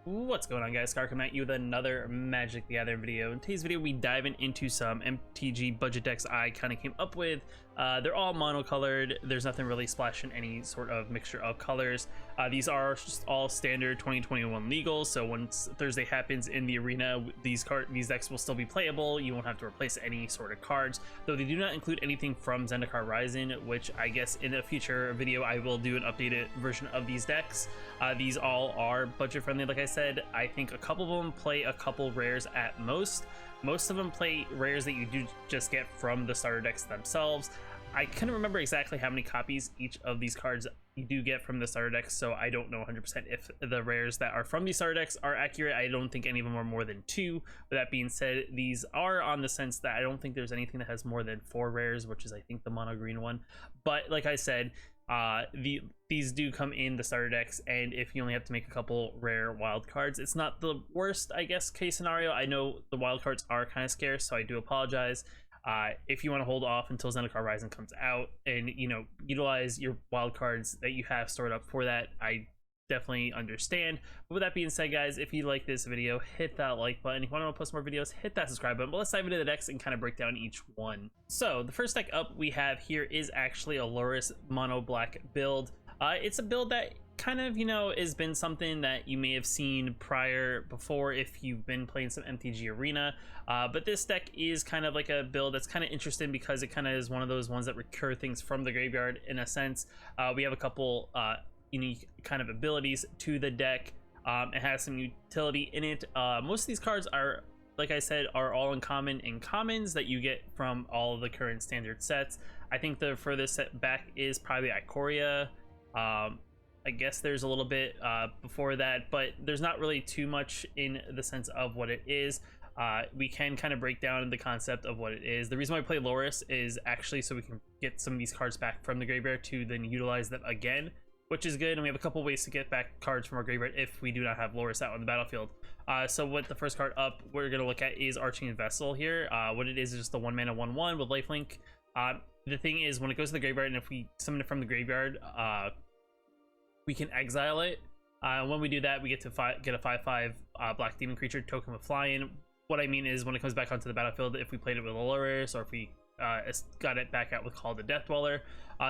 What's going on, guys? Scar coming at you with another Magic the Gathering video. In today's video, we diving into some MTG budget decks I kind of came up with. They're all monocolored. There's nothing really splashing any sort of mixture of colors. These are just all standard 2021 legals, so once Thursday happens in the arena, these decks will still be playable. You won't have to replace any sort of cards, though they do not include anything from Zendikar Rising, which I guess in a future video I will do an updated version of these decks. These all are budget friendly, like I said. I think a couple of them play a couple rares at most. Most of them play rares that you do just get from the starter decks themselves. I couldn't remember exactly how many copies each of these cards you do get from the starter decks, so I don't know 100% if the rares that are from these starter decks are accurate. I don't think any of them are more than 2. With that being said, these are on the sense that I don't think there's anything that has more than 4 rares, which is I think the mono green one. But like I said, these do come in the starter decks, and if you only have to make a couple rare wild cards, it's not the worst, I guess, case scenario. I know the wild cards are kind of scarce, so I do apologize. If you want to hold off until Zendikar Rising comes out and, you know, utilize your wild cards that you have stored up for that, I definitely understand. But with that being said, guys, if you like this video, hit that like button. If you want to post more videos, hit that subscribe button. But let's dive into the decks and kind of break down each one. So the first deck up we have here is actually a Loris mono black build. It's a build that kind of, you know, has been something that you may have seen before if you've been playing some MTG Arena, but this deck is kind of like a build that's kind of interesting because it kind of is one of those ones that recur things from the graveyard in a sense. We have a couple unique kind of abilities to the deck. It has some utility in it. Most of these cards are, like I said, are all uncommon and commons that you get from all of the current standard sets. I think the furthest set back is probably Ikoria. I guess there's a little bit before that, but there's not really too much in the sense of what it is. We can kind of break down the concept of what it is. The reason why I play Loris is actually so we can get some of these cards back from the graveyard to then utilize them again, which is good. And we have a couple ways to get back cards from our graveyard if we do not have Loris out on the battlefield. So what the first card up we're going to look at is Arching Vessel here. What it is just the 1 mana 1/1 with lifelink. The thing is, when it goes to the graveyard and if we summon it from the graveyard, we can exile it. When we do that, we get to get a 5/5 black demon creature token with flying. What I mean is, when it comes back onto the battlefield, if we played it with Loris or if we got it back out with Call the Death Dweller,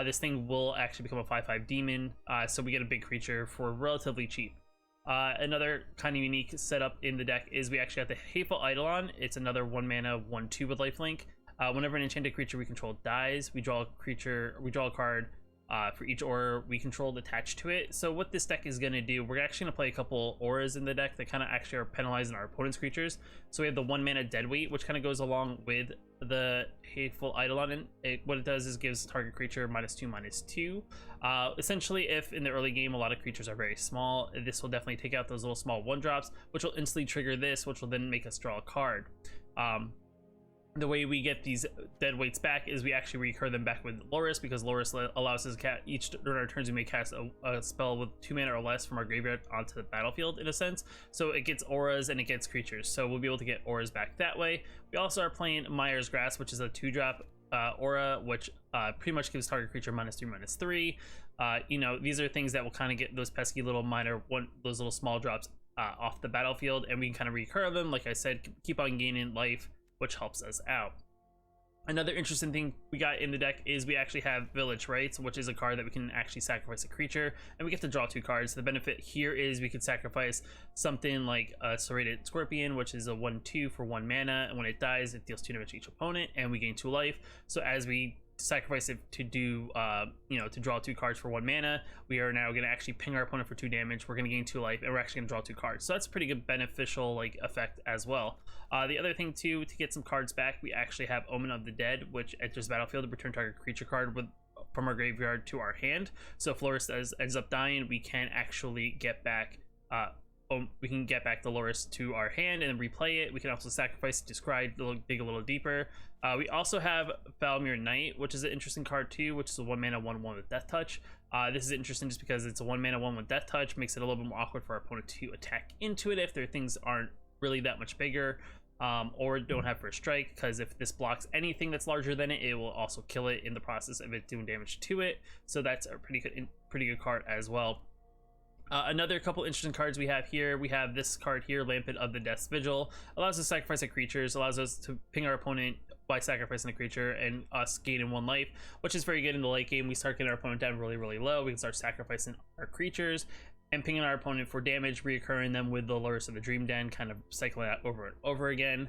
this thing will actually become a 5/5 demon, so we get a big creature for relatively cheap. Another kind of unique setup in the deck is we actually have the Hateful Eidolon. It's another 1 mana 1/2 with lifelink. Whenever an enchanted creature we control dies, we draw a card for each aura we controlled attached to it. So what this deck is going to do, we're actually going to play a couple auras in the deck that kind of actually are penalizing our opponent's creatures. So we have the 1 mana Deadweight, which kind of goes along with the Hateful Eidolon, and what it does is gives target creature -2/-2. Essentially, if in the early game a lot of creatures are very small, this will definitely take out those little small 1-drops, which will instantly trigger this, which will then make us draw a card. The way we get these dead weights back is we actually recur them back with Loris, because Loris allows us to each during our turns we may cast a spell with 2 mana or less from our graveyard onto the battlefield in a sense. So it gets auras and it gets creatures, so we'll be able to get auras back that way. We also are playing Mire's Grasp, which is a 2-drop aura, which pretty much gives target creature -3/-3. You know, these are things that will kind of get those pesky little those little small drops off the battlefield, and we can kind of recur them. Like I said, keep on gaining life, which helps us out. Another interesting thing we got in the deck is we actually have Village Rites, which is a card that we can actually sacrifice a creature, and we get to draw 2 cards. The benefit here is we could sacrifice something like a Serrated Scorpion, which is a 1/2 for 1 mana, and when it dies, it deals 2 damage to each opponent, and we gain 2 life. So as we sacrifice it to do you know, to draw 2 cards for 1 mana, we are now going to actually ping our opponent for 2 damage. We're going to gain 2 life, and we're actually going to draw 2 cards. So that's a pretty good beneficial like effect as well. The other thing too, to get some cards back, we actually have Omen of the Dead, which enters battlefield to return target creature card from our graveyard to our hand. So if Loris ends up dying, we can actually get back the Loris to our hand and then replay it. We can also sacrifice it to scry, dig a little deeper. We also have Falmir Knight, which is an interesting card too, which is a 1 mana 1/1 with Death Touch. This is interesting just because it's a 1 mana 1 with Death Touch, makes it a little bit more awkward for our opponent to attack into it if their things aren't really that much bigger, or don't have first strike, because if this blocks anything that's larger than it, it will also kill it in the process of it doing damage to it. So that's a pretty good card as well. Another couple interesting cards we have here. We have this card here, Lampet of the Death's Vigil. Allows us to sacrifice a creatures, allows us to ping our opponent by sacrificing a creature and us gaining 1 life, which is very good in the late game. We start getting our opponent down really low. We can start sacrificing our creatures and pinging our opponent for damage, reoccurring them with the Lurrus of the Dream Den, kind of cycling that over and over again.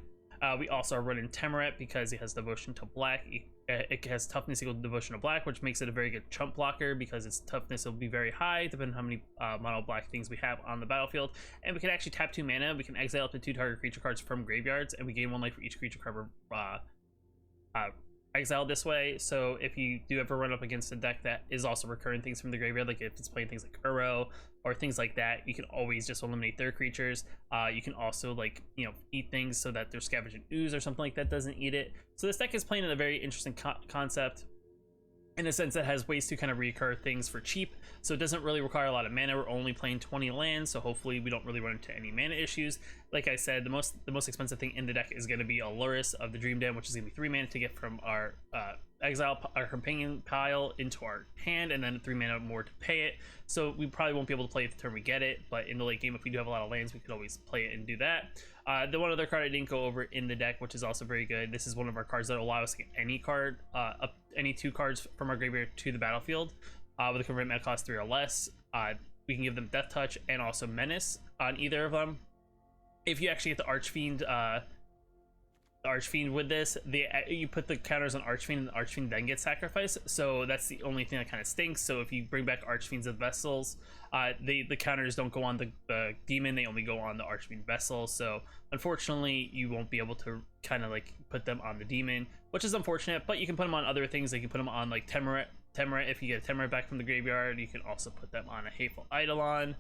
We also are running Temoret because it has Devotion to Black. It has toughness equal to Devotion to Black, which makes it a very good chump blocker because its toughness will be very high depending on how many mono black things we have on the battlefield. And we can actually tap 2 mana. We can exile up to 2 target creature cards from graveyards, and we gain 1 life for each creature card exiled this way. So if you do ever run up against a deck that is also recurring things from the graveyard, like if it's playing things like Uro or things like that, you can always just eliminate their creatures. You can also, like, you know, eat things so that their Scavenging Ooze or something like that doesn't eat it. So this deck is playing in a very interesting concept in a sense that has ways to kind of reoccur things for cheap, so it doesn't really require a lot of mana. We're only playing 20 lands, so hopefully we don't really run into any mana issues. Like I said, the most expensive thing in the deck is going to be a Lurrus of the Dream Den, which is going to be 3 mana to get from our our companion pile into our hand, and then 3 mana more to pay it. So we probably won't be able to play it the turn we get it, but in the late game, if we do have a lot of lands, we could always play it and do that. The one other card I didn't go over in the deck, which is also very good. This is one of our cards that allow us to get any card, any 2 cards from our graveyard to the battlefield with a convert mana cost 3 or less. We can give them Death Touch and also Menace on either of them. If you actually get the Archfiend with this, you put the counters on Archfiend, and the Archfiend then gets sacrificed. So that's the only thing that kind of stinks. So if you bring back Archfiends of Vessels, the counters don't go on the demon, they only go on the Archfiend Vessel. So unfortunately, you won't be able to kind of like put them on the demon, which is unfortunate. But you can put them on other things. Like you can put them on like Temoret. If you get a Temoret back from the graveyard, you can also put them on a Hateful Eidolon,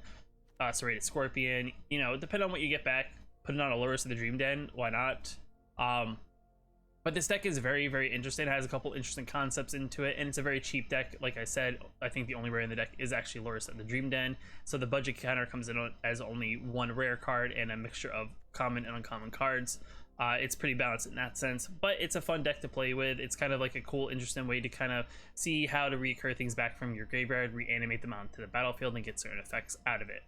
Serrated Scorpion. You know, depending on what you get back, put it on a Lurrus of the Dream Den. Why not? But this deck is very interesting. It has a couple interesting concepts into it, and it's a very cheap deck. Like I said, I think the only rare in the deck is actually Lurrus of the Dream Den, so the budget counter comes in as only 1 rare card and a mixture of common and uncommon cards. It's pretty balanced in that sense, but it's a fun deck to play with. It's kind of like a cool, interesting way to kind of see how to recur things back from your graveyard, reanimate them onto the battlefield, and get certain effects out of it.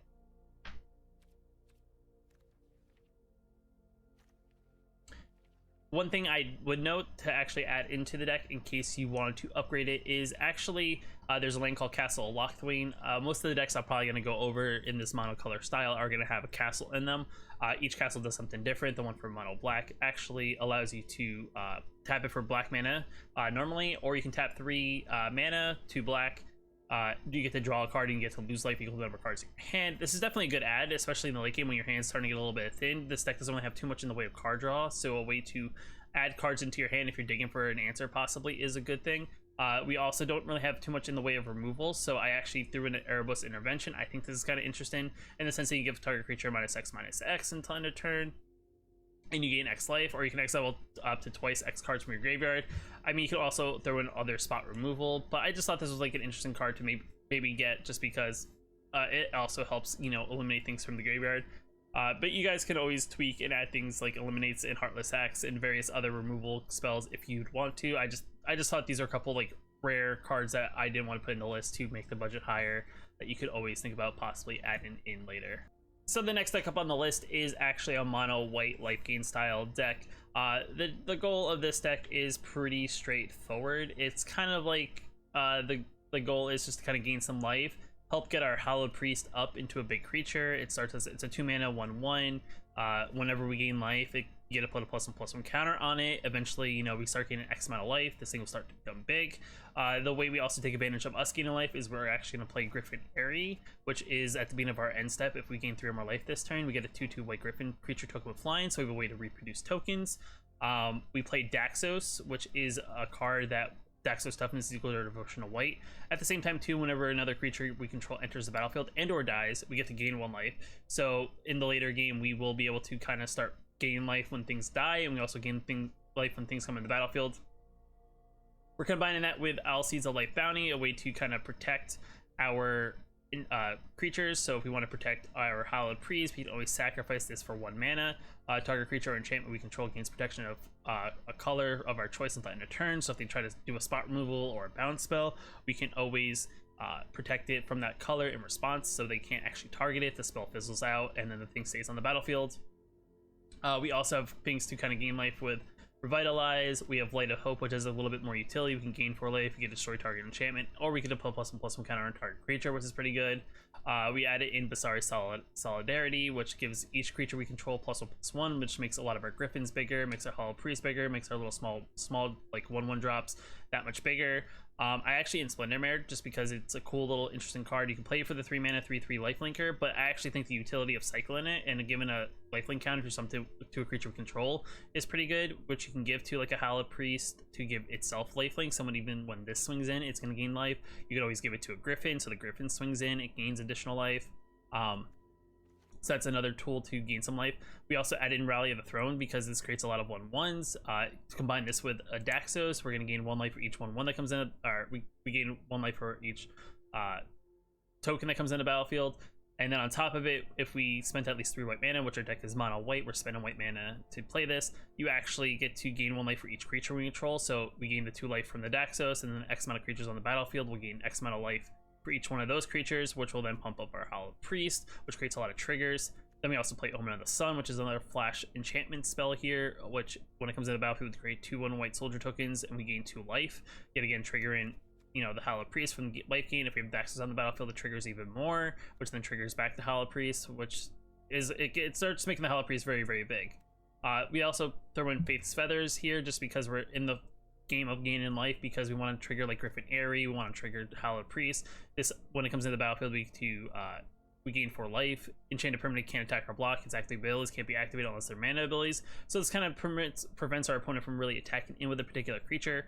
One thing I would note to actually add into the deck in case you wanted to upgrade it is actually there's a land called Castle of Lochthwain. Most of the decks I'm probably going to go over in this monocolor style are going to have a castle in them. Each castle does something different. The one for mono black actually allows you to tap it for black mana normally, or you can tap 3 mana, 2 black. You get to draw a card and you get to lose life equal to the number of cards in your hand. This is definitely a good add, especially in the late game when your hand's starting to get a little bit thin. This deck doesn't really have too much in the way of card draw, so a way to add cards into your hand if you're digging for an answer possibly is a good thing. We also don't really have too much in the way of removal, so I actually threw in an Erebos Intervention. I think this is kind of interesting in the sense that you give target creature -X/-X until end of turn, and you gain X life, or you can exile up to twice X cards from your graveyard. I mean, you can also throw in other spot removal, but I just thought this was like an interesting card to maybe get just because it also helps, you know, eliminate things from the graveyard. But you guys can always tweak and add things like Eliminates and Heartless Axe and various other removal spells if you'd want to. I just thought these are a couple like rare cards that I didn't want to put in the list to make the budget higher that you could always think about possibly adding in later. So the next deck up on the list is actually a mono white life gain style deck. The goal of this deck is pretty straightforward. It's kind of like the goal is just to kind of gain some life, help get our Hallowed Priest up into a big creature. It starts as it's a 2 mana 1/1. Whenever we gain life, you get to put a +1/+1 counter on it. Eventually, you know, we start gaining X amount of life. This thing will start to become big. The way we also take advantage of us gaining life is we're actually going to play Griffin Airy, which is at the beginning of our end step. If we gain 3 or more life this turn, we get a 2/2 white Griffin creature token with flying, so we have a way to reproduce tokens. We play Daxos, which is a card that Daxos toughness is equal to Devotion to white. At the same time, too, whenever another creature we control enters the battlefield and or dies, we get to gain 1 life. So in the later game, we will be able to kind of start gain life when things die, and we also gain life when things come in the battlefield. We're combining that with Owl Seeds of Life Bounty, a way to kind of protect our creatures. So if we want to protect our Hallowed Priest, we can always sacrifice this for 1 mana. Target creature or enchantment we control gains protection of a color of our choice until end of turn. So if they try to do a spot removal or a bounce spell, we can always protect it from that color in response, so they can't actually target it. The spell fizzles out, and then the thing stays on the battlefield. We also have things to kind of gain life with Revitalize. We have Light of Hope, which has a little bit more utility. We can gain 4 life, we can destroy target enchantment, or we can put +1/+1 counter on target creature, which is pretty good. We added in Basari Solidarity, which gives each creature we control +1/+1, which makes a lot of our Griffins bigger, makes our Hollow Priest bigger, makes our little small like 1/1 drops that much bigger. I actually in Splendermare, just because it's a cool little interesting card. You can play it for the 3 mana 3/3 lifelinker, but I actually think the utility of cycling it and given a lifelink counter to something to a creature we control is pretty good, which you can give to like a Hallowed Priest to give itself lifelink. Someone, even when this swings in, it's going to gain life. You could always give it to a Griffin, so the Griffin swings in, it gains additional life. So that's another tool to gain some life. We also add in Rally of the Throne because this creates a lot of 1/1s. To combine this with a Daxos, we're going to gain 1 life for each 1/1 that comes in, or we gain 1 life for each token that comes in the battlefield. And then on top of it, if we spent at least 3 white mana, which our deck is mono white, we're spending white mana to play this, you actually get to gain 1 life for each creature we control. So we gain the 2 life from the Daxos, and then X amount of creatures on the battlefield will gain X amount of life for each one of those creatures, which will then pump up our Hallowed Priest, which creates a lot of triggers. Then we also play Omen of the Sun, which is another flash enchantment spell here, which when it comes into the battlefield, we create 2 1 white soldier tokens, and we gain 2 life. Yet again, triggering, you know, the Hallowed Priest from the life gain. If we have Daxos on the battlefield, it triggers even more, which then triggers back the Hallowed Priest, which is it starts making the Hallowed Priest very, very big. We also throw in Faith's Feathers here, just because we're in the game of gaining life, because we want to trigger like Griffin Airy, we want to trigger Hallowed Priest. This, when it comes into the battlefield, we gain 4 life. Enchanted Permanent can't attack or block. Its active abilities can't be activated unless they're mana abilities. So this kind of prevents our opponent from really attacking in with a particular creature.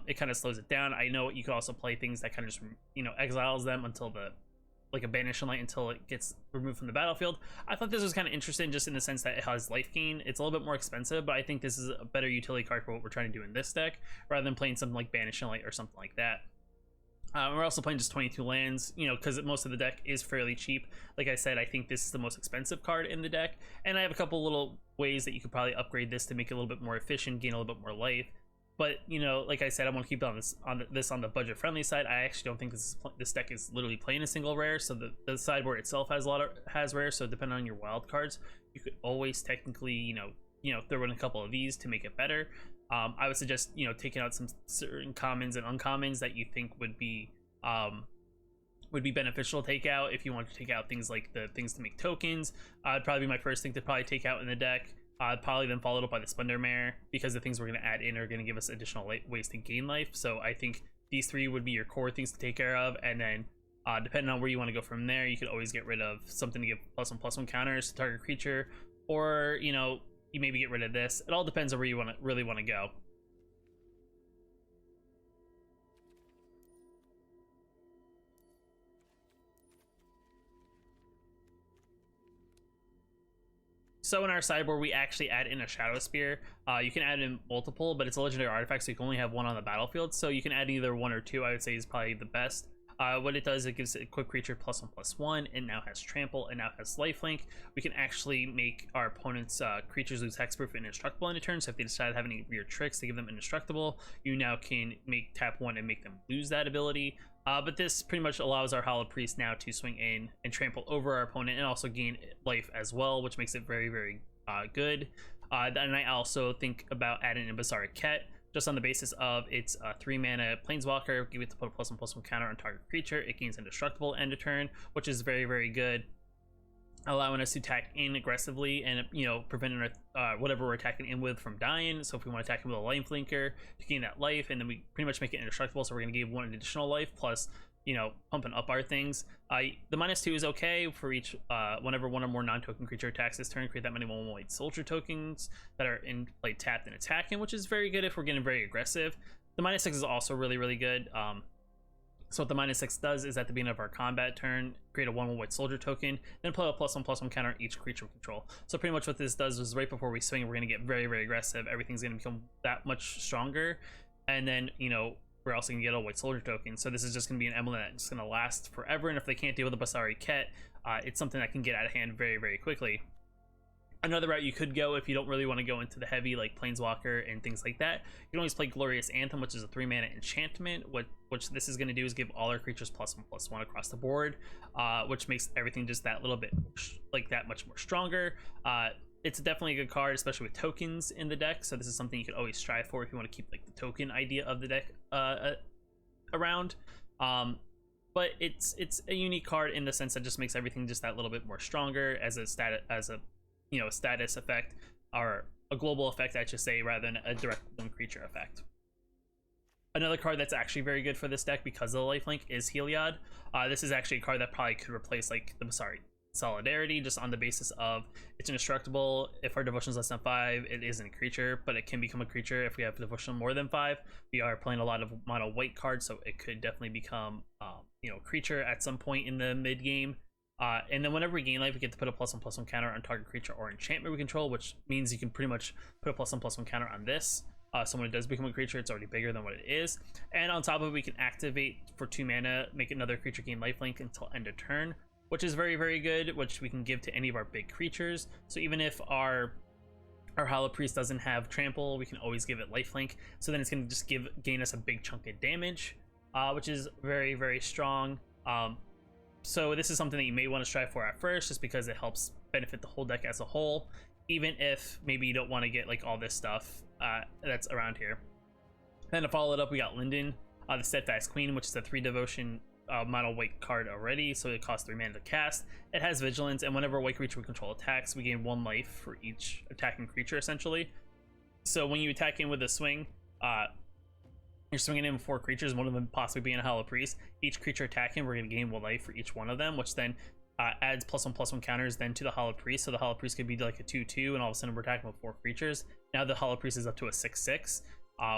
It kind of slows it down. I know you could also play things that kind of just, you know, exiles them until the, like a Banishing Light, until it gets removed from the battlefield. I thought this was kind of interesting just in the sense that it has life gain. It's a little bit more expensive, but I think this is a better utility card for what we're trying to do in this deck, rather than playing something like Banishing Light or something like that. We're also playing just 22 lands, you know, because most of the deck is fairly cheap. Like I said, I think this is the most expensive card in the deck, and I have a couple little ways that you could probably upgrade this to make it a little bit more efficient, gain a little bit more life. But, you know, like I said, I want to keep it on the budget friendly side. I actually don't think this deck is literally playing a single rare, so the sideboard itself has rare. So depending on your wild cards, you could always technically, you know, throw in a couple of these to make it better. I would suggest, you know, taking out some certain commons and uncommons that you think would be beneficial to take out. If you want to take out things like the things to make tokens, it'd probably be my first thing to probably take out in the deck. Probably then followed up by the Splendermare, because the things we're going to add in are going to give us additional ways to gain life. So I think these 3 would be your core things to take care of, and then depending on where you want to go from there, you could always get rid of something to give +1/+1 counters to target creature, or, you know, you maybe get rid of this. It all depends on where you really want to go. So in our sideboard, we actually add in a Shadow Spear. You can add in multiple, but it's a legendary artifact, so you can only have 1 on the battlefield. So you can add either 1 or 2, I would say is probably the best. What it does, it gives a quick creature +1/+1. It now has trample, it now has lifelink. We can actually make our opponent's creatures lose hexproof and indestructible in a turn. So if they decide to have any weird tricks to give them indestructible, you now can tap 1 and make them lose that ability. But this pretty much allows our Hallowed Priest now to swing in and trample over our opponent, and also gain life as well, which makes it very, very good. Then I also think about adding in Basari Ket, just on the basis of its 3 mana Planeswalker. Give it to put a +1/+1 counter on target creature. It gains indestructible end of turn, which is very, very good, allowing us to attack in aggressively and, you know, preventing whatever we're attacking in with from dying. So if we want to attack him with a life linker to gain that life, and then we pretty much make it indestructible, so we're going to give 1 additional life, plus, you know, pumping up our things. The -2 is okay for each whenever 1 or more non-token creature attacks this turn. Create that many 1/1 white soldier tokens that are in play tapped and attacking, which is very good if we're getting very aggressive. The -6 is also really, really good. So what the -6 does is at the beginning of our combat turn, create a 1/1 white soldier token, then put a +1/+1 counter on each creature we control. So pretty much what this does is right before we swing, we're going to get very, very aggressive. Everything's going to become that much stronger, and then, you know, we're also going to get a white soldier token. So this is just going to be an emblem that's going to last forever, and if they can't deal with the Basari Ket, it's something that can get out of hand very, very quickly. Another route you could go if you don't really want to go into the heavy like Planeswalker and things like that, you can always play Glorious Anthem, which is a 3-mana enchantment. Which this is going to do is give all our creatures +1/+1 across the board, which makes everything just that little bit like that much more stronger. It's definitely a good card, especially with tokens in the deck. So this is something you could always strive for if you want to keep like the token idea of the deck around. But it's a unique card in the sense that just makes everything just that little bit more stronger as a status effect, or a global effect, I should say, rather than a direct one creature effect. Another card that's actually very good for this deck because of the lifelink is Heliod. This is actually a card that probably could replace like the Solidarity, just on the basis of it's indestructible. If our devotion is less than 5, it isn't a creature, but it can become a creature if we have devotion more than 5. We are playing a lot of mono white cards, so it could definitely become creature at some point in the mid game. And then whenever we gain life, we get to put a +1/+1 counter on target creature or enchantment we control, which means you can pretty much put a +1/+1 counter on this. So when it does become a creature, it's already bigger than what it is. And on top of it, we can activate for 2 mana, make another creature gain lifelink until end of turn, which is very, very good, which we can give to any of our big creatures. So even if our Hollow Priest doesn't have trample, we can always give it lifelink. So then it's going to just gain us a big chunk of damage, which is very, very strong. So this is something that you may want to strive for at first, just because it helps benefit the whole deck as a whole, even if maybe you don't want to get like all this stuff that's around here. Then to follow it up, we got Linden, the Steadfast Queen, which is a 3 devotion mono white card already, so it costs 3 mana to cast. It has vigilance, and whenever a white creature we control attacks, we gain 1 life for each attacking creature essentially. So when you attack in with a swing, you're swinging in 4 creatures, one of them possibly being a Hollow Priest. Each creature attacking, we're going to gain 1 life for each one of them, which then adds +1/+1 counters then to the Hollow Priest. So the Hollow Priest could be like a 2/2, and all of a sudden we're attacking with 4 creatures. Now the Hollow Priest is up to a 6/6,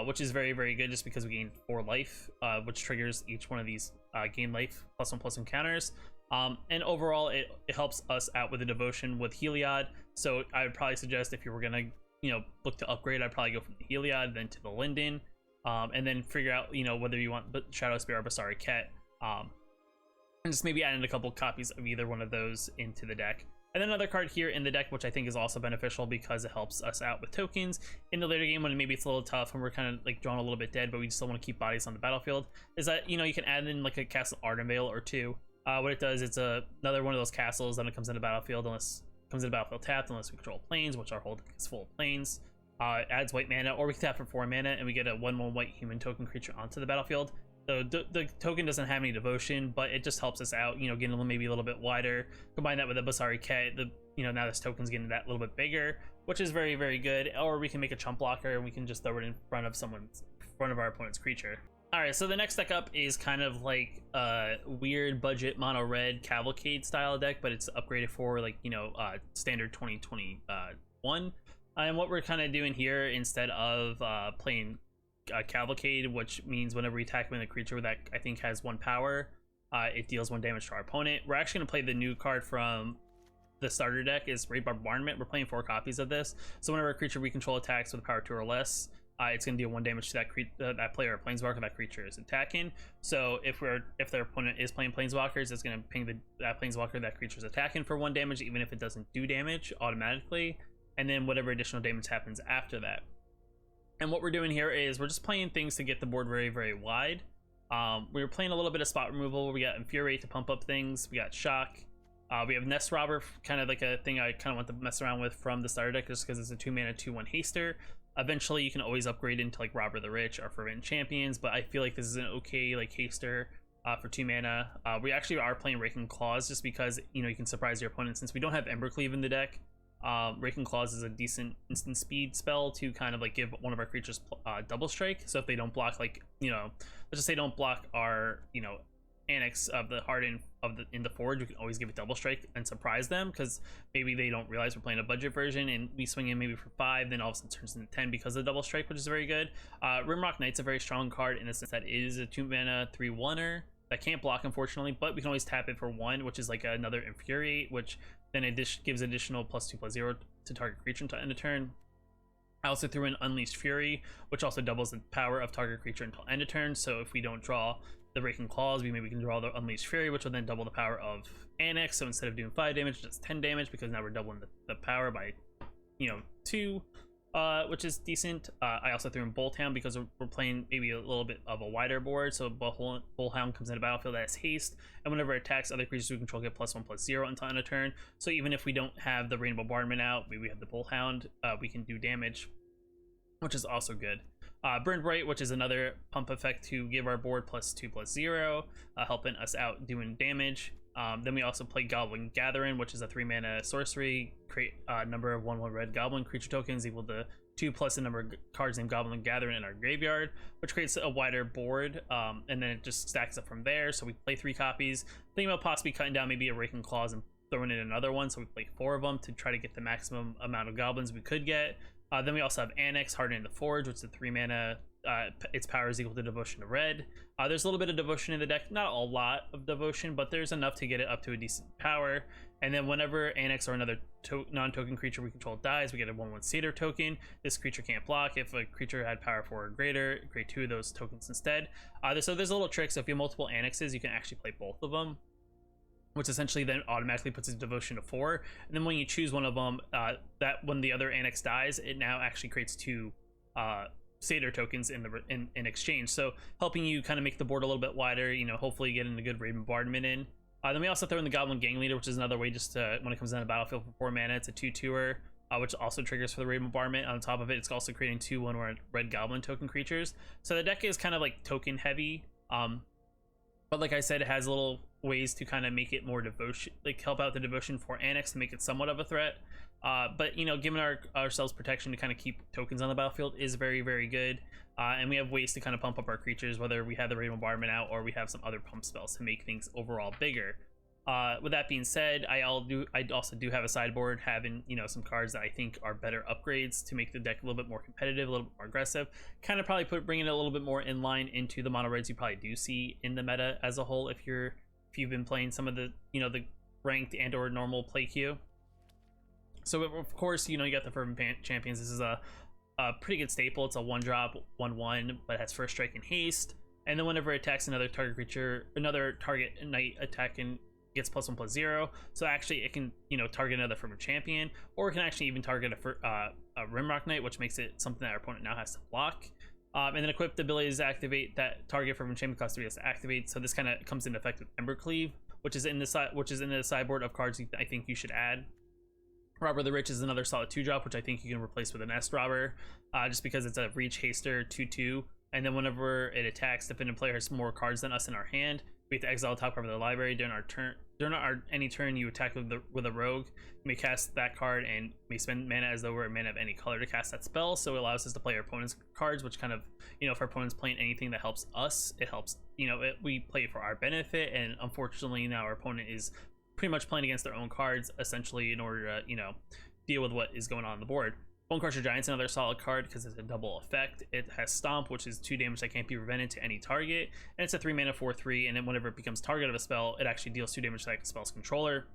which is very, very good just because we gain 4 life, which triggers each one of these gain life +1/+1 counters. And overall, it helps us out with the devotion with Heliod. So I would probably suggest if you were going to look to upgrade, I'd probably go from the Heliod then to the Linden. And then figure out, whether you want Shadow Spear or Basari Ket, and just maybe add in a couple copies of either one of those into the deck. And then another card here in the deck, which I think is also beneficial because it helps us out with tokens in the later game when maybe it's a little tough and we're kind of like drawn a little bit dead, but we still want to keep bodies on the battlefield, is that, you can add in like a Castle Ardenvale or 2. What it does, it's another one of those castles that it comes into battlefield unless it comes into battlefield tapped, unless we control planes, which our whole deck is full of planes. It adds white mana, or we can tap for 4 mana and we get a 1/1 white human token creature onto the battlefield. So the token doesn't have any devotion, but it just helps us out, getting maybe a little bit wider. Combine that with a Basari Ket, now this token's getting that little bit bigger, which is very, very good. Or we can make a chump blocker and we can just throw it in front of our opponent's creature. All right, so the next deck up is kind of like a weird budget mono red Cavalcade style deck, but it's upgraded for like standard 2021. And what we're kind of doing here, instead of playing Cavalcade, which means whenever we attack with a creature that I think has 1 power, it deals 1 damage to our opponent. We're actually going to play the new card from the starter deck, is Raid Bombardment. We're playing 4 copies of this. So whenever a creature we control attacks with a power 2 or less, it's going to deal 1 damage to that player or planeswalker that creature is attacking. So if their opponent is playing planeswalkers, it's going to ping that planeswalker that creature is attacking for 1 damage, even if it doesn't do damage automatically. And then whatever additional damage happens after that. And what we're doing here is we're just playing things to get the board very, very wide. We were playing a little bit of spot removal. We got Infuriate to pump up things. We got Shock. We have Nest Robber, kind of like a thing I kind of want to mess around with from the starter deck, just because it's a 2 mana 2/1 haster. Eventually you can always upgrade into like Robber the Rich or Forbidden Champions, but I feel like this is an okay like haster for 2 mana. We actually are playing Raking Claws just because you can surprise your opponent. Since we don't have Embercleave in the deck, Raking Claws is a decent instant speed spell to kind of like give one of our creatures double strike. So if they don't block, like let's just say don't block our Annex of the Harden in the Forge, we can always give it double strike and surprise them, because maybe they don't realize we're playing a budget version and we swing in maybe for 5, then all of a sudden turns into 10 because of double strike, which is very good. Rimrock Knight's a very strong card in the sense that it is a 2 mana 3/1er that can't block, unfortunately, but we can always tap it for 1, which is like another Infuriate, which then it gives additional +2/+0 to target creature until end of turn. I also threw in Unleashed Fury, which also doubles the power of target creature until end of turn. So if we don't draw the Raking Claws, we maybe can draw the Unleashed Fury, which will then double the power of Annex. So instead of doing 5 damage, it's 10 damage, because now we're doubling the power by 2, which is decent. I also threw in Bullhound because we're playing maybe a little bit of a wider board, so Bullhound comes in the battlefield as haste, and whenever it attacks, other creatures we control get +1/+0 until end of turn. So even if we don't have the Rain of Bombardment out, we have the Bullhound, we can do damage, which is also good. Burn Bright, which is another pump effect to give our board +2/+0, helping us out doing damage. Then we also play Goblin Gathering, which is a 3-mana sorcery. Create a number of 1/1 red goblin creature tokens equal to 2 plus the number of cards named Goblin Gathering in our graveyard, which creates a wider board, and then it just stacks up from there. So we play 3 copies. Thinking about possibly cutting down maybe a Raking Claws and throwing in another one, so we play 4 of them to try to get the maximum amount of goblins we could get. Then we also have Annex, Hardening the Forge, which is a 3-mana. Its power is equal to Devotion to red. There's a little bit of devotion in the deck, not a lot of devotion, but there's enough to get it up to a decent power. And then whenever Annex or another non-token creature we control dies, we get a 1/1 Satyr token. This creature can't block. If a creature had power 4 or greater, create 2 of those tokens instead. So there's a little trick. So if you have multiple Annexes, you can actually play both of them, which essentially then automatically puts its devotion to 4. And then when you choose one of them, that when the other Annex dies, it now actually creates 2 Satyr tokens in exchange, so helping you kind of make the board a little bit wider, hopefully getting a good Raid Bombardment in. Then we also throw in the Goblin Gang Leader, which is another way just to, when it comes down to battlefield for 4 mana, it's a 2/2er, which also triggers for the Raid Bombardment. On top of it, it's also creating 2 1/1 red goblin token creatures. So the deck is kind of like token heavy, but like I said, it has little ways to kind of make it more devotion, like help out the devotion for Annex to make it somewhat of a threat. But giving ourselves protection to kind of keep tokens on the battlefield is very, very good. And we have ways to kind of pump up our creatures, whether we have the Raid Bombardment out or we have some other pump spells to make things overall bigger. With that being said, I also do have a sideboard having some cards that I think are better upgrades to make the deck a little bit more competitive, a little bit more aggressive. Kind of probably bringing it a little bit more in line into the mono reds you probably do see in the meta as a whole if you've been playing some of the the ranked and or normal play queue. So of course, you got the Fervent Champions. This is a pretty good staple. It's a 1-drop 1/1, but it has first strike and haste. And then whenever it attacks another target knight attacking gets +1/+0. So actually, it can target another Fervent Champion, or it can actually even target a Rimrock Knight, which makes it something that our opponent now has to block. And then equipped abilities activate that target Fervent Champion cost 3 has to activate. So this kind of comes into effect with Embercleave, which is in the sideboard of cards I think you should add. Robber the Rich is another solid 2-drop, which I think you can replace with an S Robber, just because it's a reach haster 2/2, and then whenever it attacks, the defending player has more cards than us in our hand. We have to exile the top card of the library during our turn. Any turn you attack with a rogue, you may cast that card and may spend mana as though we're a mana of any color to cast that spell. So it allows us to play our opponent's cards, which kind of if our opponent's playing anything that helps us, it helps. We play for our benefit, and unfortunately now our opponent is pretty much playing against their own cards essentially in order to deal with what is going on the board. Bone Crusher Giant's another solid card because it's a double effect. It has Stomp, which is 2 damage that can't be prevented to any target, and it's a 3-mana 4/3, and then whenever it becomes target of a spell, it actually deals 2 damage to that spell's controller,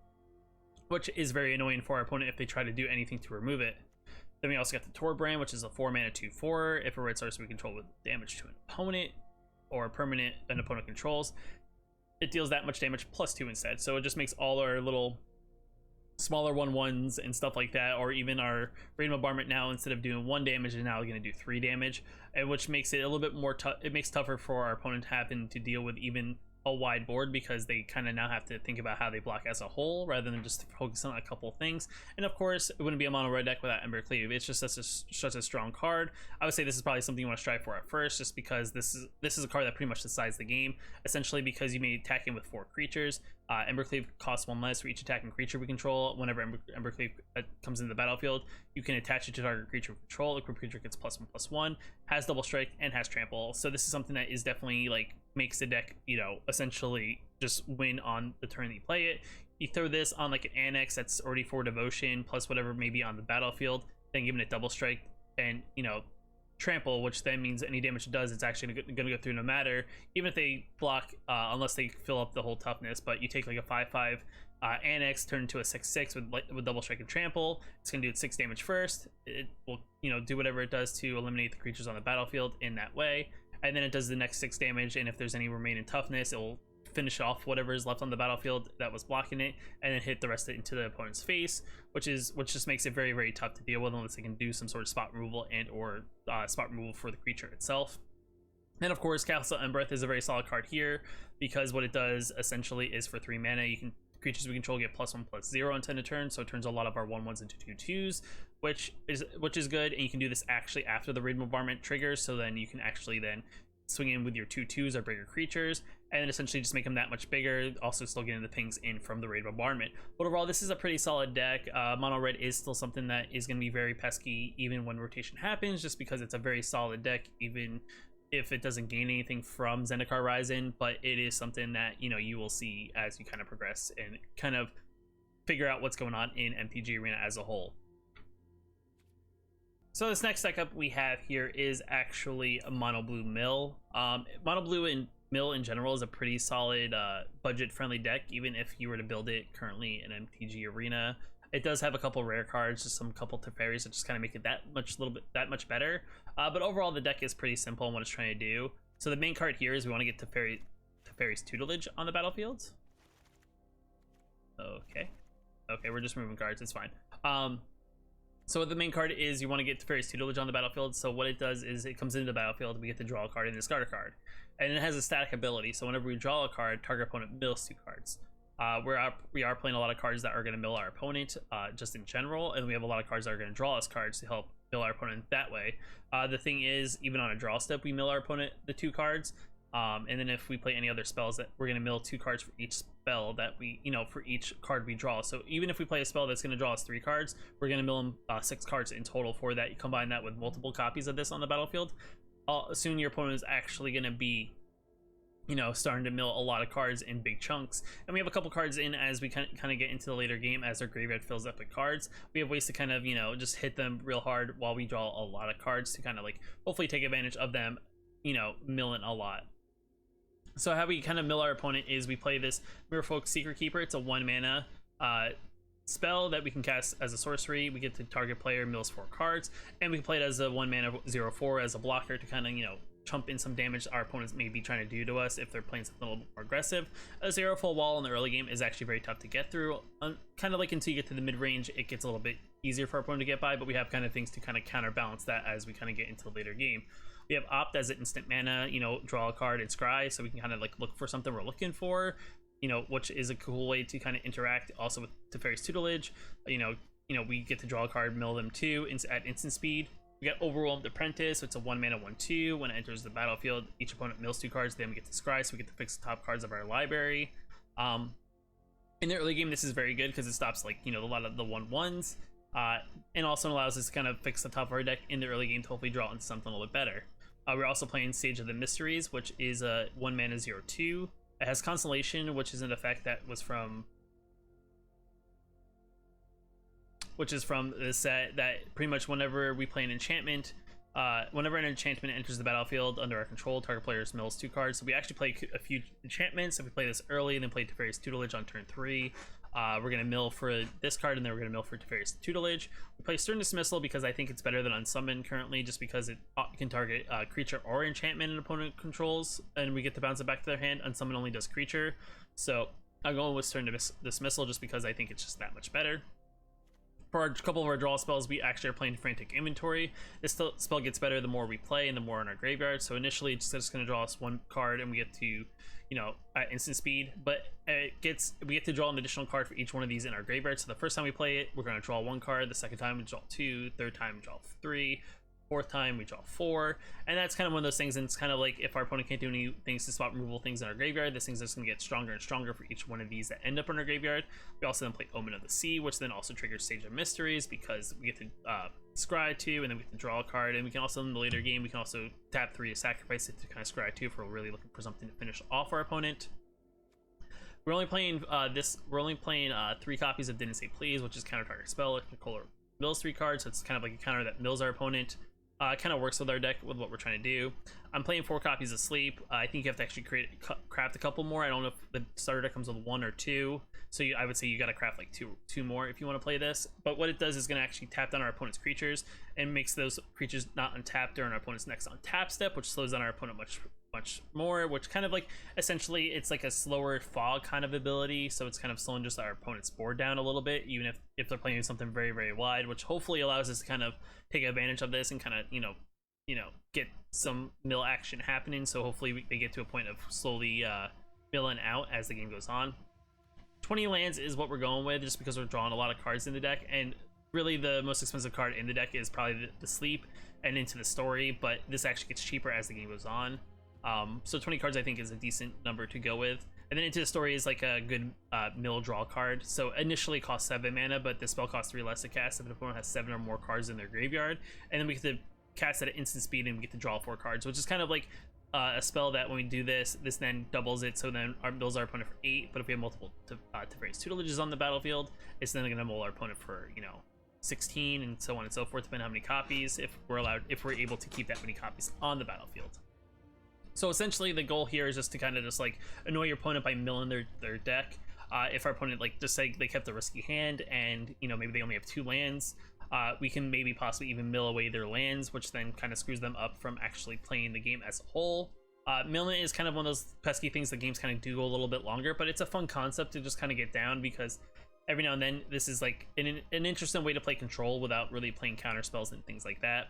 which is very annoying for our opponent if they try to do anything to remove it. Then we also got the Torbrand, which is a 4-mana 2/4. If a red sorcery we control with damage to an opponent or a permanent an opponent controls, it deals that much damage +2 instead. So it just makes all our little smaller 1/1s and stuff like that, or even our Raid Bombardment now, instead of doing 1 damage, is now going to do 3 damage, and which makes it a little bit more it makes tougher for our opponent having to deal with even a wide board, because they kind of now have to think about how they block as a whole rather than just focus on a couple of things. And of course, it wouldn't be a mono red deck without Embercleave. It's just such a strong card. I would say this is probably something you want to strive for at first, just because this is a card that pretty much decides the game, essentially, because you may attack in with 4 creatures. Embercleave costs 1 less for each attacking creature we control. Whenever Embercleave comes into the battlefield, you can attach it to target creature we control. The creature gets +1/+1, has double strike, and has trample. So this is something that is definitely makes the deck essentially just win on the turn that you play it. You throw this on an Annex that's already 4 devotion plus whatever may be on the battlefield, then giving it double strike and trample, which then means any damage it does, it's actually going to go through no matter, even if they block, unless they fill up the whole toughness. But you take a 5/5 Annex, turn into a 6/6 with double strike and trample. It's going to do 6 damage first. It will do whatever it does to eliminate the creatures on the battlefield in that way, and then it does the next 6 damage, and if there's any remaining toughness, it will finish off whatever is left on the battlefield that was blocking it, and then hit the rest of it into the opponent's face, which just makes it very, very tough to deal with unless they can do some sort of spot removal and or spot removal for the creature itself. And of course, Castle Embereth is a very solid card here because what it does essentially is for 3 mana, you can creatures we control get +1/+0 until end of turn, so it turns a lot of our 1/1s into 2/2s, which is good. And you can do this actually after the Raid Bombardment triggers, so then you can actually then swing in with your 2/2s or bigger creatures, and then essentially just make them that much bigger. Also, still getting the pings in from the Raid Bombardment. But overall, this is a pretty solid deck. Mono red is still something that is going to be very pesky even when rotation happens, just because it's a very solid deck, even if it doesn't gain anything from Zendikar Rising. But it is something that, you know, you will see as you kind of progress and kind of figure out what's going on in MTG Arena as a whole. So this next deck up we have here is actually a Mono Blue Mill. Mono Blue and Mill in general is a pretty solid budget-friendly deck, even if you were to build it currently in MTG Arena. It does have a couple rare cards, just some couple Teferis that just kind of make it that much better. But overall, the deck is pretty simple in what it's trying to do. So the main card here is we want to get Teferi's Tutelage on the battlefield. Okay, we're just moving cards. It's fine. So the main card is you want to get Teferi's Tutelage on the battlefield. So what it does is it comes into the battlefield, we get to draw a card and discard a card. And it has a static ability, so whenever we draw a card, target opponent mills 2 cards. We are playing a lot of cards that are going to mill our opponent just in general, and we have a lot of cards that are going to draw us cards to help mill our opponent that way. The thing is, even on a draw step, we mill our opponent the 2 cards. And then if we play any other spells, that we're going to mill 2 cards for each spell that we, for each card we draw. So even if we play a spell that's going to draw us 3 cards, we're going to mill them 6 cards in total for that. You combine that with multiple copies of this on the battlefield, soon your opponent is actually going to be, starting to mill a lot of cards in big chunks. And we have a couple cards in as we kind of get into the later game, as our graveyard fills up with cards. We have ways to kind of, just hit them real hard while we draw a lot of cards to kind of like hopefully take advantage of them, milling a lot. So how we kind of mill our opponent is we play this Merfolk Secret Keeper. It's a 1 mana spell that we can cast as a sorcery. We get to target player, mills 4 cards, and we can play it as a 1 mana 0/4 as a blocker to kind of, chump in some damage our opponents may be trying to do to us if they're playing something a little bit more aggressive. A 0 full wall in the early game is actually very tough to get through. Kind of like until you get to the mid-range, it gets a little bit easier for our opponent to get by, but we have kind of things to kind of counterbalance that as we kind of get into the later game. We have Opt as an instant mana, draw a card and scry, so we can kind of like look for something we're looking for, which is a cool way to kind of interact also with Teferi's Tutelage. We get to draw a card, mill them 2 at instant speed. We got Overwhelmed Apprentice, so it's a 1 mana 1/2. When it enters the battlefield, each opponent mills 2 cards, then we get to scry, so we get to fix the top cards of our library. In the early game, this is very good because it stops like, a lot of the 1/1s, and also allows us to kind of fix the top of our deck in the early game to hopefully draw into something a little bit better. We're also playing Sage of the Mysteries, which is a 1 mana 0/2. It has Constellation, which is an effect that was from the set that pretty much whenever we play an enchantment, whenever an enchantment enters the battlefield under our control, target players mills 2 cards. So we actually play a few enchantments. If we play this early and then play Teferi's Tutelage on turn 3, we're going to mill for this card, and then we're going to mill for Teferi's Tutelage. We play Stern Dismissal because I think it's better than Unsummon currently, just because it can target creature or enchantment an opponent controls, and we get to bounce it back to their hand. Unsummon only does creature, so I'm going with Stern Dismissal just because I think it's just that much better. For a couple of our draw spells, we actually are playing Frantic Inventory. This spell gets better the more we play and the more in our graveyard. So initially, it's just going to draw us 1 card, and we get to, at instant speed. But we get to draw an additional card for each one of these in our graveyard. So the first time we play it, we're going to draw 1 card. The second time, we draw 2. Third time, we draw 3. 4th time we draw 4, and that's kind of one of those things. And it's kind of like if our opponent can't do any things to spot removal things in our graveyard, this thing's just going to get stronger and stronger for each one of these that end up in our graveyard. We also then play Omen of the Sea, which then also triggers Sage of Mysteries because we get to scry 2, and then we can draw a card. And we can also, in the later game, we can also tap 3 to sacrifice it to kind of scry 2 if we're really looking for something to finish off our opponent. We're only playing 3 copies of Didn't Say Please, which is counter target spell. Nicola mills 3 cards, so it's kind of like a counter that mills our opponent. Kind of works with our deck with what we're trying to do. I'm playing 4 copies of Sleep. I think you have to actually craft a couple more. I don't know if the starter deck comes with 1 or 2, so I would say you got to craft like two more if you want to play this. But what it does is going to actually tap down our opponent's creatures and makes those creatures not untapped during our opponent's next untap step, which slows down our opponent much more, which kind of like essentially it's like a slower fog kind of ability, so it's kind of slowing just our opponent's board down a little bit, even if they're playing something very, very wide, which hopefully allows us to kind of take advantage of this and kind of get some mill action happening. So hopefully they get to a point of slowly milling out as the game goes on. 20 lands is what we're going with, just because we're drawing a lot of cards in the deck, and really the most expensive card in the deck is probably the sleep and Into the Story, but this actually gets cheaper as the game goes on. So 20 cards I think is a decent number to go with. And then Into the Story is like a good mill draw card. So initially it costs 7 mana, but the spell costs 3 less to cast if an opponent has 7 or more cards in their graveyard. And then we get to cast at an instant speed and we get to draw 4 cards, which is kind of like a spell that when we do this then doubles it, so then mills our opponent for 8. But if we have multiple Teferi's Tutelages on the battlefield, it's then going to mill our opponent for 16 and so on and so forth, depending on how many copies, if we're able to keep that many copies on the battlefield. So essentially the goal here is just to kind of just like annoy your opponent by milling their deck. If our opponent, like, just say they kept a risky hand and maybe they only have 2 lands, we can maybe possibly even mill away their lands, which then kind of screws them up from actually playing the game as a whole. Milling is kind of one of those pesky things the games kind of do go a little bit longer, but it's a fun concept to just kind of get down, because every now and then this is like an interesting way to play control without really playing counter spells and things like that.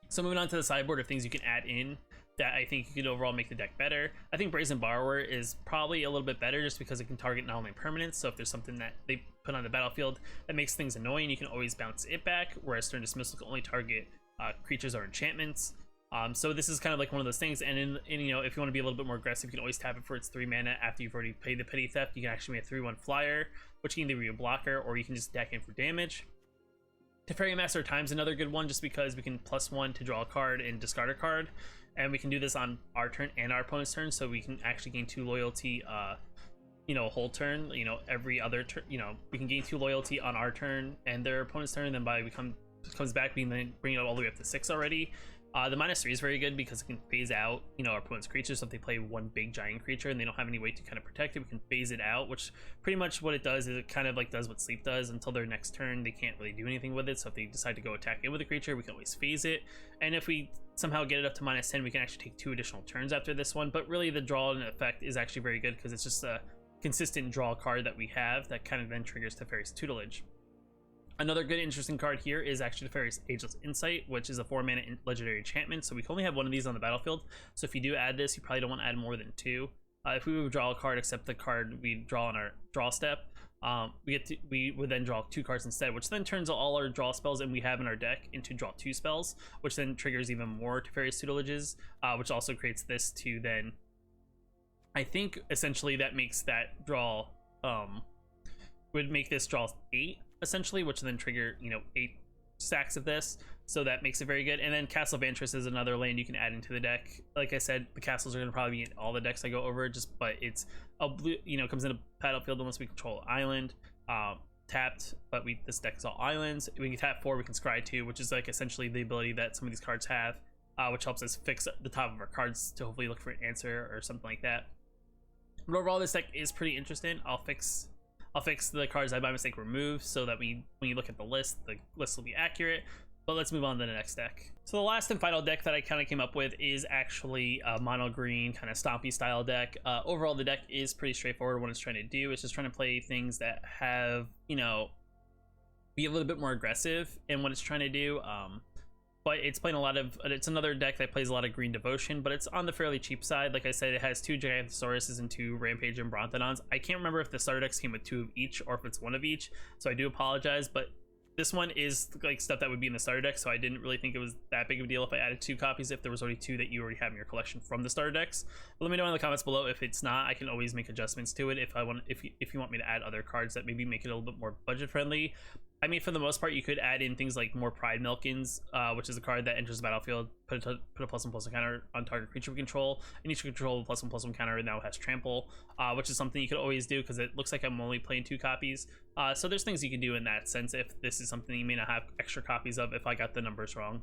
So moving on to the sideboard of things you can add in that I think you could overall make the deck better. I think Brazen Borrower is probably a little bit better just because it can target not only permanents, so if there's something that they put on the battlefield that makes things annoying, you can always bounce it back, whereas Stern Dismissal can only target creatures or enchantments. So this is kind of like one of those things, and if you want to be a little bit more aggressive, you can always tap it for its 3 mana after you've already paid the Petty Theft. You can actually make a 3/1 flyer, which can either be a blocker or you can just deck in for damage. Teferi Master of Time is another good one, just because we can +1 to draw a card and discard a card, and we can do this on our turn and our opponent's turn, so we can actually gain 2 loyalty a whole turn. Every other turn, we can gain 2 loyalty on our turn and their opponent's turn, and then by comes back, being then bring it all the way up to 6 already. The -3 is very good because it can phase out our opponent's creatures. So if they play one big giant creature and they don't have any way to kind of protect it, we can phase it out, which pretty much what it does is it kind of like does what sleep does. Until their next turn they can't really do anything with it, so if they decide to go attack in with a creature, we can always phase it. And if we somehow get it up to -10, we can actually take 2 additional turns after this one. But really the draw and effect is actually very good because it's just a consistent draw card that we have that kind of then triggers Teferi's Tutelage. Another good interesting card here is actually Teferi's Ageless Insight, which is a 4 mana legendary enchantment. So we can only have 1 of these on the battlefield, so if you do add this, you probably don't want to add more than 2. If we would draw a card except the card we draw on our draw step, we would then draw 2 cards instead, which then turns all our draw spells and we have in our deck into draw 2 spells, which then triggers even more Teferi's Tutelages, which also creates this to then, I think essentially that makes that draw would make this draw 8 essentially, which then trigger 8 stacks of this, so that makes it very good. And then Castle Vantress is another land you can add into the deck. Like I said, the castles are going to probably be in all the decks I go over, but it's a blue, comes in a battlefield unless we control island, tapped, but this deck is all islands. We can tap 4, we can scry 2, which is like essentially the ability that some of these cards have, which helps us fix the top of our cards to hopefully look for an answer or something like that. But overall this deck is pretty interesting. I'll fix the cards I by mistake removed, so that when you look at the list will be accurate. But let's move on to the next deck. So the last and final deck that I kind of came up with is actually a mono green kind of stompy style deck. Overall the deck is pretty straightforward. What it's trying to do is just trying to play things that have be a little bit more aggressive in what it's trying to do. But it's playing it's another deck that plays a lot of green devotion, but it's on the fairly cheap side. Like I said, it has 2 Gigantosauruses and 2 Rampage and Brontodons. I can't remember if the starter decks came with 2 of each or if it's 1 of each, so I do apologize, but this one is like stuff that would be in the starter deck, so I didn't really think it was that big of a deal if I added 2 copies if there was already 2 that you already have in your collection from the starter decks. But let me know in the comments below. If it's not, I can always make adjustments to it if you want me to add other cards that maybe make it a little bit more budget friendly. I mean, for the most part, you could add in things like more Pride Milkins, which is a card that enters the battlefield, put a +1/+1 counter on target creature we control, and each control +1/+1 counter now has Trample, which is something you could always do because it looks like I'm only playing 2 copies. So there's things you can do in that sense if this is something you may not have extra copies of if I got the numbers wrong.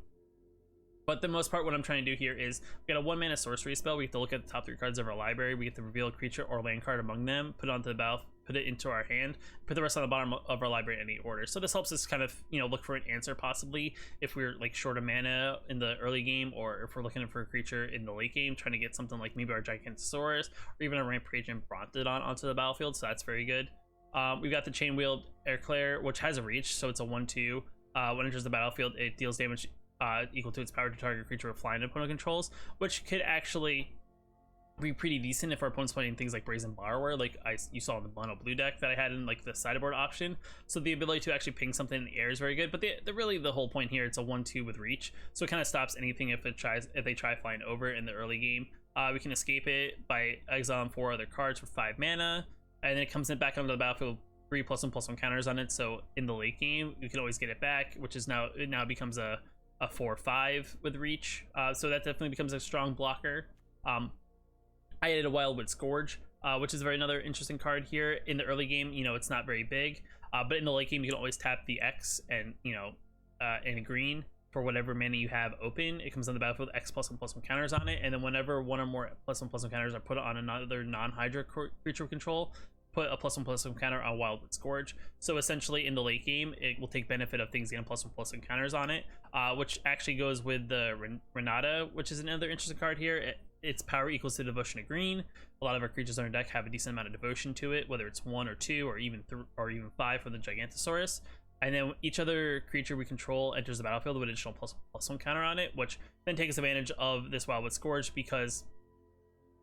But the most part, what I'm trying to do here is we got a 1-mana sorcery spell. We have to look at the top 3 cards of our library. We get to reveal a creature or land card among them, put it onto the battle, put it into our hand, put the rest on the bottom of our library in any order. So this helps us kind of, you know, look for an answer possibly if we're like short of mana in the early game, or if we're looking for a creature in the late game, trying to get something like maybe our Gigantosaurus or even a Rampage and Brontodon onto the battlefield. So that's very good. We've got the Chain Wheeled Airclair, which has a reach, so it's a 1/2. When it enters the battlefield, it deals damage equal to its power to target creature with flying opponent controls, which could actually be pretty decent if our opponent's playing things like Brazen Borrower, like you saw in the mono blue deck that I had in like the sideboard option. So the ability to actually ping something in the air is very good. But really the whole point here, it's a 1/2 with reach, so it kind of stops anything if they try flying over in the early game. We can escape it by exiling 4 other cards for 5 mana, and then it comes in back onto the battlefield. 3+1/+1 counters on it, so in the late game you can always get it back, which is now becomes a 4/5 with reach. So that definitely becomes a strong blocker. I added a Wildwood Scourge, which is another interesting card here. In the early game, you know, it's not very big, but in the late game you can always tap the X and, you know, and green for whatever mana you have open. It comes on the battlefield, X +1/+1 counters on it, and then whenever one or more +1/+1 counters are put on another non-Hydra creature control, put a +1/+1 counter on Wildwood Scourge. So essentially in the late game, it will take benefit of things getting +1/+1 counters on it, which actually goes with the Renata, which is another interesting card here. Its power equals to Devotion to green. A lot of our creatures on our deck have a decent amount of devotion to it, whether it's 1 or 2 or even 5 for the Gigantosaurus. And then each other creature we control enters the battlefield with additional +1/+1 counter on it, which then takes advantage of this Wildwood Scourge, because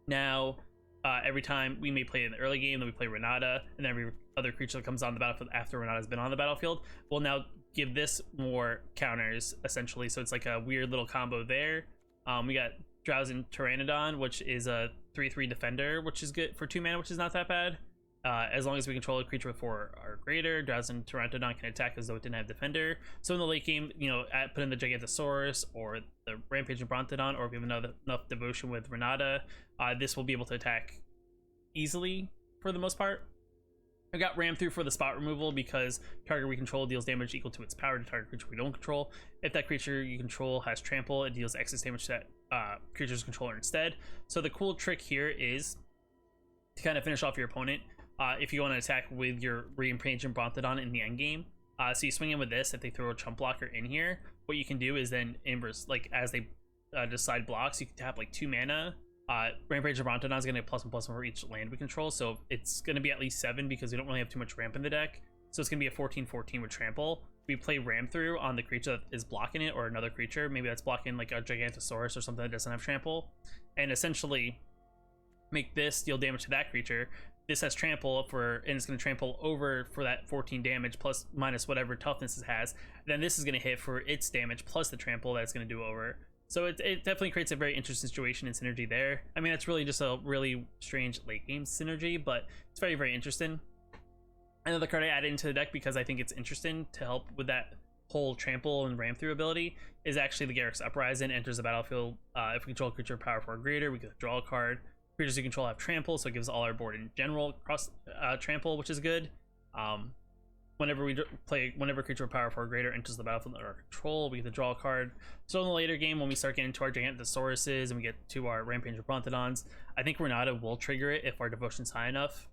now every time we may play in the early game, then we play Renata, and then every other creature that comes on the battlefield after Renata's been on the battlefield will now give this more counters, essentially. So it's like a weird little combo there. We got Drowsing Pteranodon, which is a 3/3 defender, which is good for 2 mana, which is not that bad. As long as we control a creature with 4 or greater, Drowsing Pteranodon can attack as though it didn't have defender. So in the late game, you know, put in the Gigantosaurus or the Rampage and Brontodon, or if we have enough devotion with Renata, this will be able to attack easily for the most part. I got Ram Through for the spot removal, because target we control deals damage equal to its power to target creature we don't control. If that creature you control has trample, it deals excess damage to that creature's controller instead. So the cool trick here is to kind of finish off your opponent. If you want to attack with your Rampage and Brontodon in the end game, so you swing in with this. If they throw a chump blocker in here, what you can do is then inverse, like as they decide blocks, you can tap like 2 mana. Rampage and Brontodon is going to get +1/+1 for each land we control, so it's going to be at least 7 because we don't really have too much ramp in the deck. So it's going to be a 14/14 with trample. We play Ram Through on the creature that is blocking it, or another creature, maybe that's blocking like a Gigantosaurus or something that doesn't have trample, and essentially make this deal damage to that creature. This has trample and it's going to trample over for that 14 damage plus minus whatever toughness it has. Then this is going to hit for its damage plus the trample that's going to do over. So it definitely creates a very interesting situation and synergy there. I mean, it's really just a really strange late game synergy, but it's very, very interesting. Another card I added into the deck because I think it's interesting to help with that whole trample and ram through ability is actually the Garruk's Uprising. Enters the battlefield. If we control a creature power 4 or greater, we can draw a card. Creatures you control have trample, so it gives all our board in general cross trample, which is good. Whenever a creature with power 4 or greater enters the battlefield under our control, we get to draw a card. So in the later game, when we start getting to our Gigantosauruses and we get to our Rampage or Brontodons, I think Renata will trigger it if our devotion's high enough.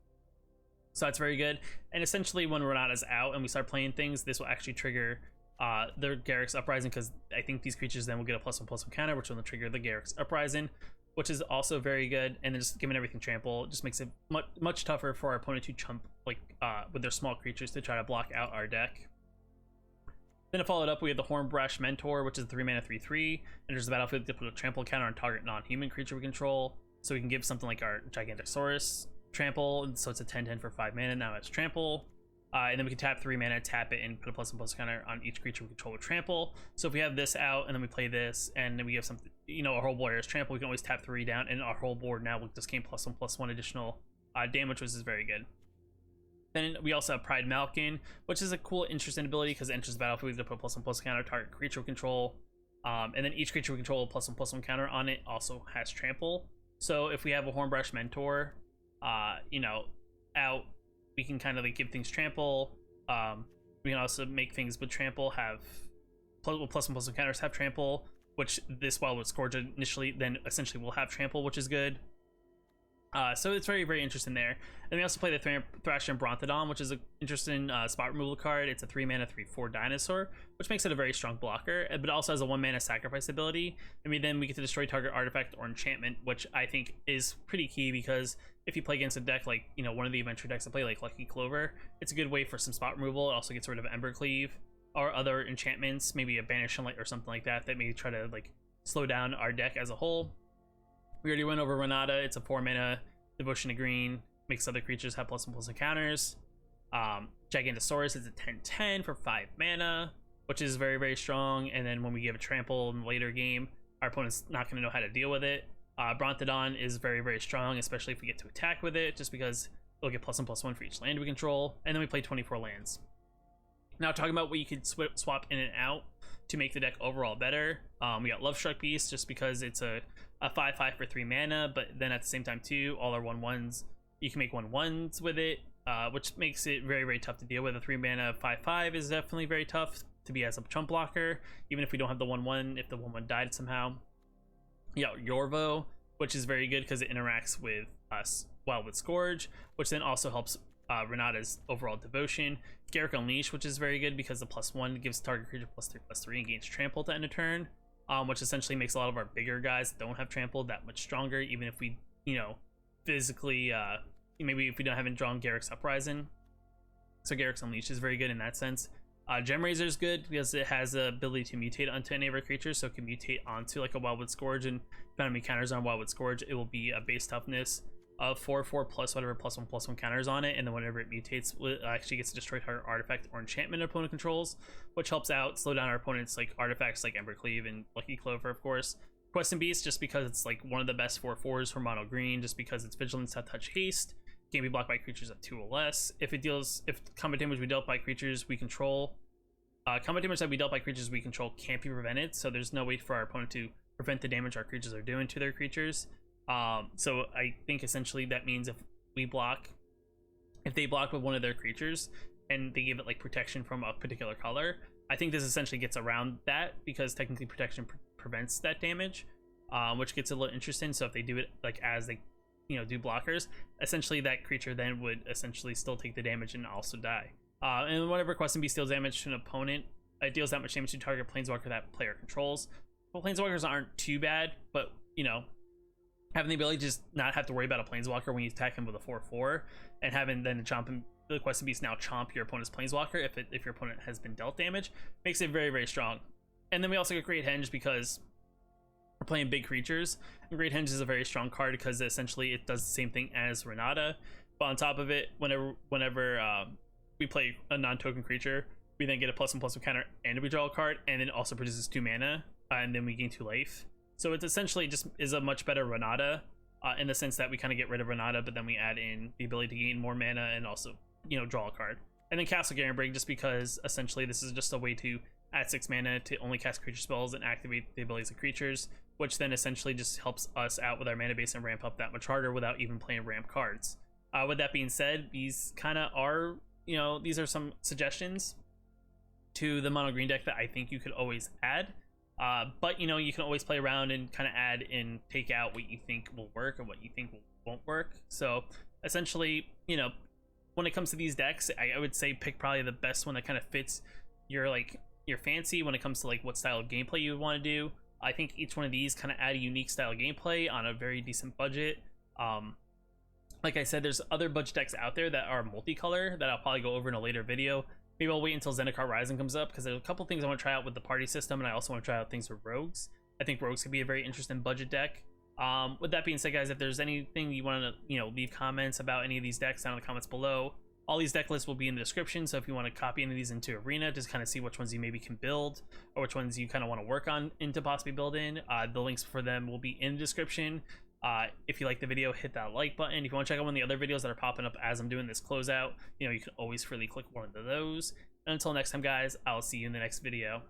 So that's very good. And essentially, when Renata's out and we start playing things, this will actually trigger the Garruk's Uprising, because I think these creatures then will get a +1/+1 counter, which will trigger the Garruk's Uprising, which is also very good. And then just giving everything trample just makes it much tougher for our opponent to chump with their small creatures to try to block out our deck. Then to follow it up, we have the Hornbrush Mentor, which is a 3 mana 3/3. Enters the battlefield to put a trample counter on target non-human creature we control. So we can give something like our Gigantosaurus trample, and so it's a 10/10 for 5 mana. Now it's trample. And then we can tap 3 mana, tap it, and put a +1/+1 counter on each creature we control with trample. So if we have this out, and then we play this, and then we have something, our whole board is trample, we can always tap 3 down, and our whole board now will just gain +1/+1 additional damage, which is very good. Then we also have Pride Malkin, which is a cool, interesting ability because it enters the battlefield to put a +1/+1 counter target creature we control. And then each creature we control a +1/+1 counter on it also has trample. So if we have a Hornbrush Mentor, out, we can kind of like give things trample. We can also make things with trample have +1/+1 counters have trample. which this Wildwood Scourge initially then essentially will have trample, which is good. So it's very, very interesting there. And we also play the Thrasher and Brontodon, which is an interesting spot removal card. It's a 3-mana 3/4 dinosaur, which makes it a very strong blocker, but also has a 1-mana sacrifice ability. And then we get to destroy target artifact or enchantment, which I think is pretty key, because if you play against a deck like, you know, one of the adventure decks that play like Lucky Clover, it's a good way for some spot removal. It also gets rid of Embercleave or other enchantments, maybe a Banish Sunlight or something like that, that may try to like slow down our deck as a whole. We already went over Renata. It's a 4-mana Devotion to Green, makes other creatures have +1/+1 encounters. Gigantosaurus is a 10/10 for 5 mana, which is very, very strong. And then when we give a trample in the later game, our opponent's not going to know how to deal with it. Brontodon is very, very strong, especially if we get to attack with it, just because it'll get +1/+1 for each land we control. And then we play 24 lands. Now, talking about what you could swap in and out to make the deck overall better, we got Lovestruck Beast, just because it's a 5/5 for 3 mana, but then at the same time too, all our 1/1s, you can make 1/1s with it, which makes it very, very tough to deal with. A 3-mana 5/5 is definitely very tough to be as a chump blocker, even if we don't have the 1/1, if the 1/1 died somehow. Yeah, Yorvo, which is very good because it interacts with Wildwood Scourge, which then also helps Renata's overall devotion. Garruk Unleash, which is very good because the +1 gives target creature +3/+3 and gains trample to end a turn, which essentially makes a lot of our bigger guys that don't have trample that much stronger, even if we, you know, physically, maybe if we don't haven't drawn Garruk's Uprising. So Garruk's Unleash is very good in that sense. Gem Razor is good because it has the ability to mutate onto any of our creatures, so it can mutate onto like a Wildwood Scourge, and if you have any counters on Wildwood Scourge, it will be a base toughness of 4/4 plus whatever +1/+1 counters on it, and then whenever it mutates, it actually gets to destroy target artifact or enchantment opponent controls, which helps out slow down our opponents like artifacts like Embercleave and Lucky Clover, of course. Quest and Beast, just because it's like one of the best 4/4s for mono green, just because it's vigilance, death touch, haste, can be blocked by creatures of 2 or less. If combat damage we dealt by creatures we control, combat damage that we dealt by creatures we control can't be prevented, so there's no way for our opponent to prevent the damage our creatures are doing to their creatures. So I think essentially that means if they block with one of their creatures and they give it like protection from a particular color, I think this essentially gets around that, because technically protection prevents that damage, which gets a little interesting. So if they do it like as they, you know, do blockers, essentially that creature then would essentially still take the damage and also die. And whenever Quest and Beast deals damage to an opponent, it deals that much damage to target planeswalker that player controls. Well, planeswalkers aren't too bad, but you know, having the ability to just not have to worry about a planeswalker when you attack him with a 4/4, and having then the Quest and Beast now chomp your opponent's planeswalker if your opponent has been dealt damage, makes it very, very strong. And then we also get Great Henge because we're playing big creatures, and Great Henge is a very strong card because essentially it does the same thing as Renata, but on top of it, whenever we play a non-token creature, we then get a +1/+1 counter and we draw a card, and it also produces 2 mana, and then we gain 2 life. So it's essentially just is a much better Renata, in the sense that we kind of get rid of Renata, but then we add in the ability to gain more mana and also, you know, draw a card. And then Castle Garenbrig, just because essentially this is just a way to add 6 mana to only cast creature spells and activate the abilities of creatures, which then essentially just helps us out with our mana base and ramp up that much harder without even playing ramp cards. With that being said, these kind of are, you know, these are some suggestions to the mono green deck that I think you could always add. But you know, you can always play around and kind of add and take out what you think will work and what you think won't work. So essentially, you know, when it comes to these decks, I would say pick probably the best one that kind of fits your fancy when it comes to like what style of gameplay you would want to do. I think each one of these kind of add a unique style of gameplay on a very decent budget. Like I said, there's other budget decks out there that are multicolor that I'll probably go over in a later video. Maybe I'll wait until Zendikar Rising comes up, because there's a couple things I want to try out with the party system, and I also want to try out things with rogues. I think rogues could be a very interesting budget deck. With that being said, guys, if there's anything you want to, you know, leave comments about any of these decks down in the comments below. All these deck lists will be in the description, so if you want to copy any of these into Arena, just kind of see which ones you maybe can build, or which ones you kind of want to work on into possibly building, the links for them will be in the description. If you like the video, hit that like button. If you want to check out one of the other videos that are popping up as I'm doing this closeout, you know, you can always freely click one of those. And until next time, guys, I'll see you in the next video.